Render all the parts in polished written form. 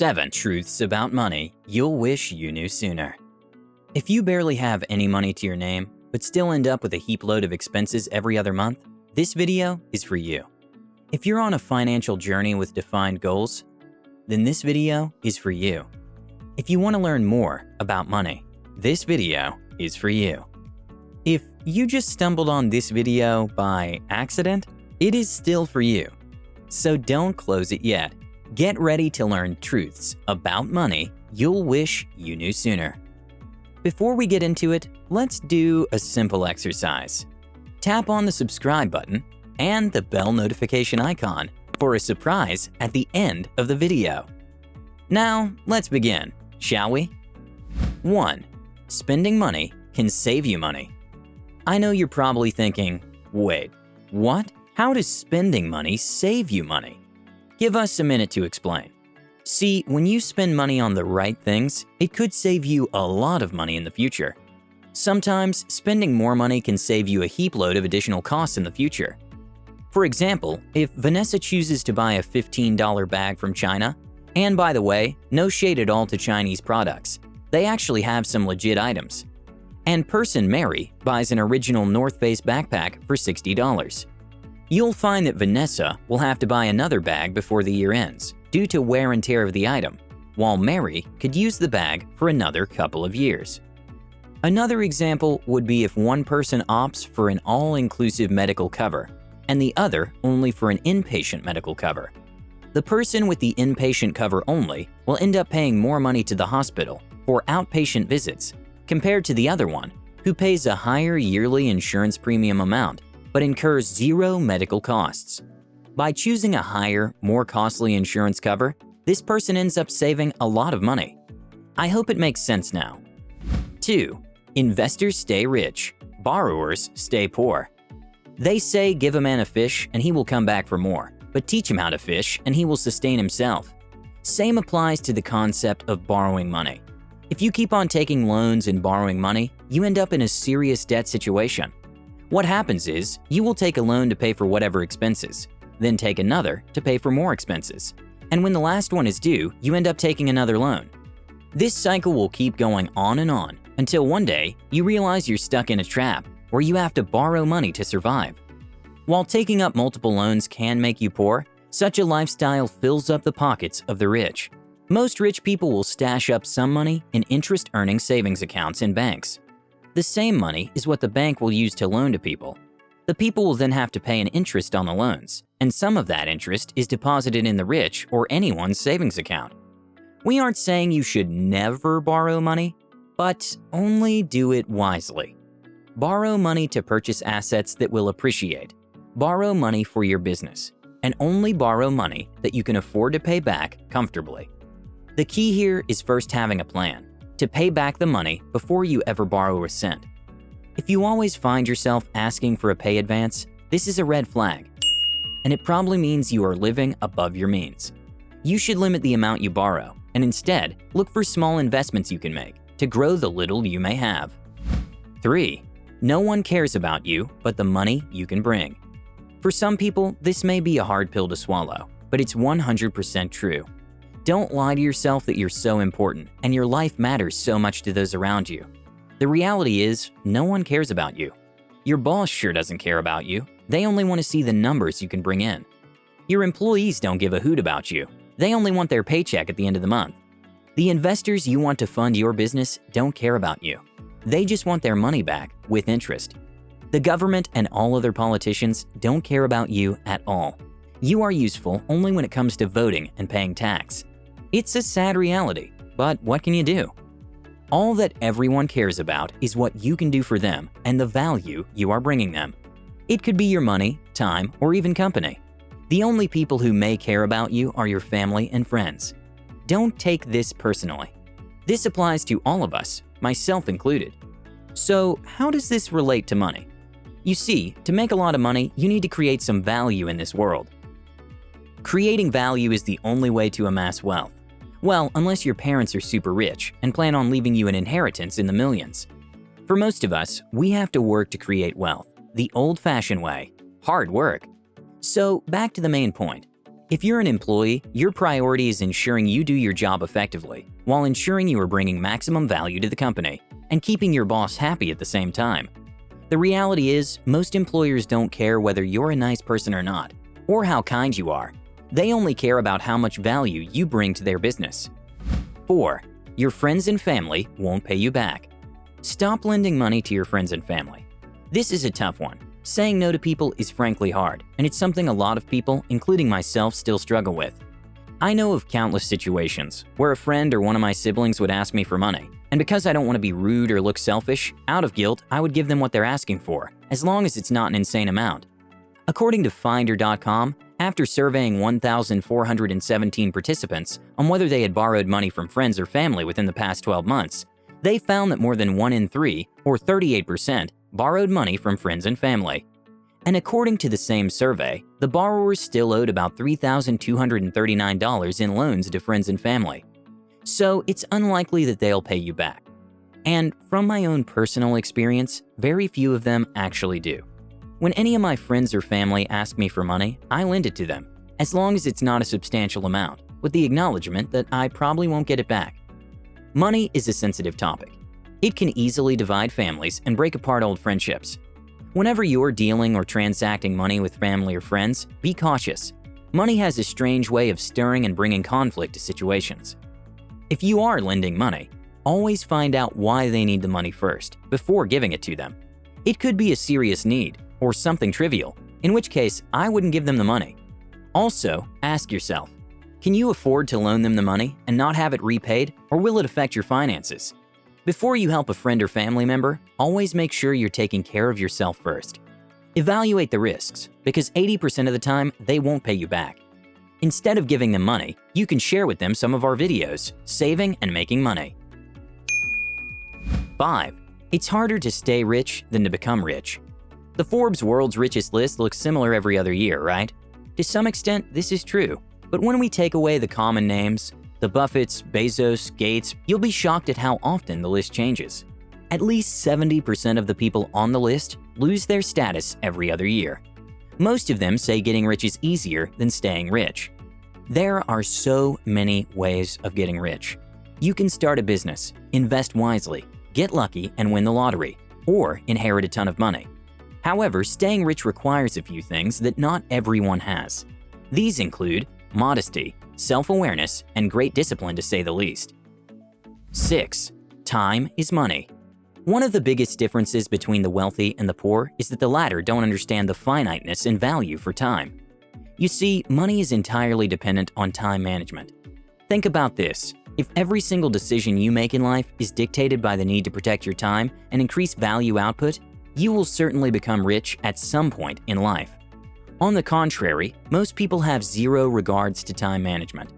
7 truths about money you'll wish you knew sooner. If you barely have any money to your name, but still end up with a heap load of expenses every other month, this video is for you. If you're on a financial journey with defined goals, then this video is for you. If you want to learn more about money, this video is for you. If you just stumbled on this video by accident, it is still for you. So don't close it yet. Get ready to learn truths about money you'll wish you knew sooner. Before we get into it, let's do a simple exercise. Tap on the subscribe button and the bell notification icon for a surprise at the end of the video. Now, let's begin, shall we? 1. Spending money can save you money. I know you're probably thinking, wait, what? How does spending money save you money? Give us a minute to explain. See, when you spend money on the right things, it could save you a lot of money in the future. Sometimes, spending more money can save you a heap load of additional costs in the future. For example, if Vanessa chooses to buy a $15 bag from China, and by the way, no shade at all to Chinese products, they actually have some legit items, and person Mary buys an original North Face backpack for $60. You'll find that Vanessa will have to buy another bag before the year ends due to wear and tear of the item, while Mary could use the bag for another couple of years. Another example would be if one person opts for an all-inclusive medical cover and the other only for an inpatient medical cover. The person with the inpatient cover only will end up paying more money to the hospital for outpatient visits compared to the other one, who pays a higher yearly insurance premium amount but incurs zero medical costs. By choosing a higher, more costly insurance cover, this person ends up saving a lot of money. I hope it makes sense now. 2. Investors stay rich, borrowers stay poor. They say give a man a fish and he will come back for more, but teach him how to fish and he will sustain himself. Same applies to the concept of borrowing money. If you keep on taking loans and borrowing money, you end up in a serious debt situation. What happens is, you will take a loan to pay for whatever expenses, then take another to pay for more expenses. And when the last one is due, you end up taking another loan. This cycle will keep going on and on until one day you realize you're stuck in a trap where you have to borrow money to survive. While taking up multiple loans can make you poor, such a lifestyle fills up the pockets of the rich. Most rich people will stash up some money in interest-earning savings accounts in banks. The same money is what the bank will use to loan to people. The people will then have to pay an interest on the loans, and some of that interest is deposited in the rich or anyone's savings account. We aren't saying you should never borrow money, but only do it wisely. Borrow money to purchase assets that will appreciate. Borrow money for your business, and only borrow money that you can afford to pay back comfortably. The key here is first having a plan to pay back the money before you ever borrow a cent. If you always find yourself asking for a pay advance, this is a red flag, and it probably means you are living above your means. You should limit the amount you borrow, and instead, look for small investments you can make to grow the little you may have. 3. No one cares about you but the money you can bring. For some people, this may be a hard pill to swallow, but it's 100% true. Don't lie to yourself that you're so important and your life matters so much to those around you. The reality is, no one cares about you. Your boss sure doesn't care about you. They only want to see the numbers you can bring in. Your employees don't give a hoot about you. They only want their paycheck at the end of the month. The investors you want to fund your business don't care about you. They just want their money back with interest. The government and all other politicians don't care about you at all. You are useful only when it comes to voting and paying tax. It's a sad reality, but what can you do? All that everyone cares about is what you can do for them and the value you are bringing them. It could be your money, time, or even company. The only people who may care about you are your family and friends. Don't take this personally. This applies to all of us, myself included. So, how does this relate to money? You see, to make a lot of money, you need to create some value in this world. Creating value is the only way to amass wealth. Well, unless your parents are super rich and plan on leaving you an inheritance in the millions. For most of us, we have to work to create wealth, the old-fashioned way, hard work. So, back to the main point. If you're an employee, your priority is ensuring you do your job effectively, while ensuring you are bringing maximum value to the company and keeping your boss happy at the same time. The reality is, most employers don't care whether you're a nice person or not, or how kind you are. They only care about how much value you bring to their business. 4. Your friends and family won't pay you back. Stop lending money to your friends and family. This is a tough one. Saying no to people is frankly hard, and it's something a lot of people, including myself, still struggle with. I know of countless situations where a friend or one of my siblings would ask me for money, and because I don't want to be rude or look selfish, out of guilt, I would give them what they're asking for, as long as it's not an insane amount. According to Finder.com, after surveying 1,417 participants on whether they had borrowed money from friends or family within the past 12 months, they found that more than 1 in 3, or 38%, borrowed money from friends and family. And according to the same survey, the borrowers still owed about $3,239 in loans to friends and family. So it's unlikely that they'll pay you back. And from my own personal experience, very few of them actually do. When any of my friends or family ask me for money, I lend it to them, as long as it's not a substantial amount, with the acknowledgement that I probably won't get it back. Money is a sensitive topic. It can easily divide families and break apart old friendships. Whenever you're dealing or transacting money with family or friends, be cautious. Money has a strange way of stirring and bringing conflict to situations. If you are lending money, always find out why they need the money first, before giving it to them. It could be a serious need, or something trivial, in which case I wouldn't give them the money. Also, ask yourself, can you afford to loan them the money and not have it repaid, or will it affect your finances? Before you help a friend or family member, always make sure you're taking care of yourself first. Evaluate the risks, because 80% of the time, they won't pay you back. Instead of giving them money, you can share with them some of our videos, Saving and Making Money. 5. It's harder to stay rich than to become rich. The Forbes World's Richest list looks similar every other year, right? To some extent, this is true. But when we take away the common names, the Buffetts, Bezos, Gates, you'll be shocked at how often the list changes. At least 70% of the people on the list lose their status every other year. Most of them say getting rich is easier than staying rich. There are so many ways of getting rich. You can start a business, invest wisely, get lucky and win the lottery, or inherit a ton of money. However, staying rich requires a few things that not everyone has. These include modesty, self-awareness, and great discipline, to say the least. 6. Time is money. One of the biggest differences between the wealthy and the poor is that the latter don't understand the finiteness and value for time. You see, money is entirely dependent on time management. Think about this. If every single decision you make in life is dictated by the need to protect your time and increase value output, you will certainly become rich at some point in life. On the contrary, most people have zero regards to time management.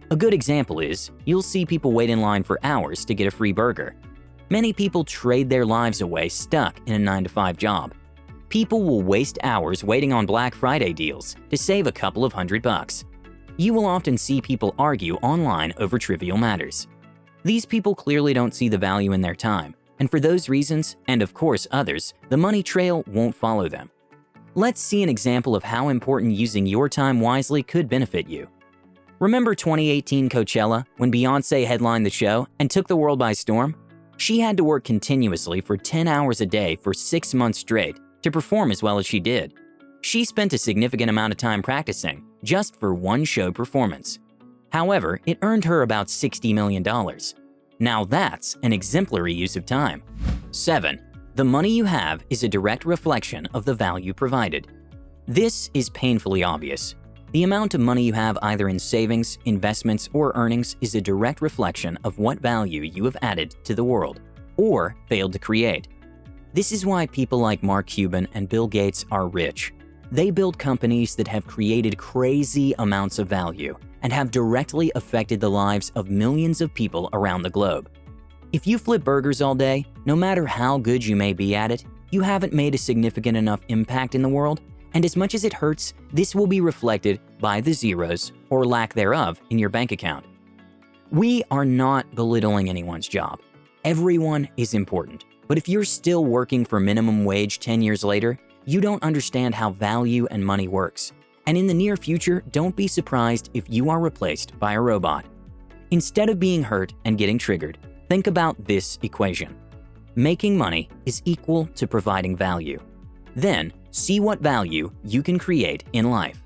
A good example is, you'll see people wait in line for hours to get a free burger. Many people trade their lives away stuck in a 9-to-5 job. People will waste hours waiting on Black Friday deals to save a couple of $100. You will often see people argue online over trivial matters. These people clearly don't see the value in their time, and for those reasons, and of course others, the money trail won't follow them. Let's see an example of how important using your time wisely could benefit you. Remember 2018 Coachella, when Beyoncé headlined the show and took the world by storm? She had to work continuously for 10 hours a day for 6 months straight to perform as well as she did. She spent a significant amount of time practicing, just for one show performance. However, it earned her about $60 million. Now that's an exemplary use of time. 7. The money you have is a direct reflection of the value provided. This is painfully obvious. The amount of money you have either in savings, investments, or earnings is a direct reflection of what value you have added to the world, or failed to create. This is why people like Mark Cuban and Bill Gates are rich. They build companies that have created crazy amounts of value and have directly affected the lives of millions of people around the globe. If you flip burgers all day, no matter how good you may be at it, you haven't made a significant enough impact in the world, and as much as it hurts, this will be reflected by the zeros, or lack thereof, in your bank account. We are not belittling anyone's job. Everyone is important, but if you're still working for minimum wage 10 years later, you don't understand how value and money works, And in the near future, don't be surprised if you are replaced by a robot. Instead of being hurt and getting triggered, think about this equation. Making money is equal to providing value. Then, see what value you can create in life.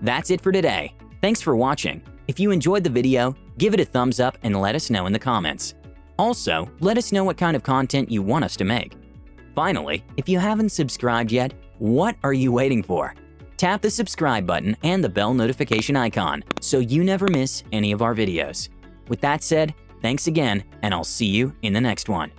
That's it for today. Thanks for watching. If you enjoyed the video, give it a thumbs up and let us know in the comments. Also, let us know what kind of content you want us to make. Finally, if you haven't subscribed yet, what are you waiting for? Tap the subscribe button and the bell notification icon so you never miss any of our videos. With that said, thanks again, and I'll see you in the next one.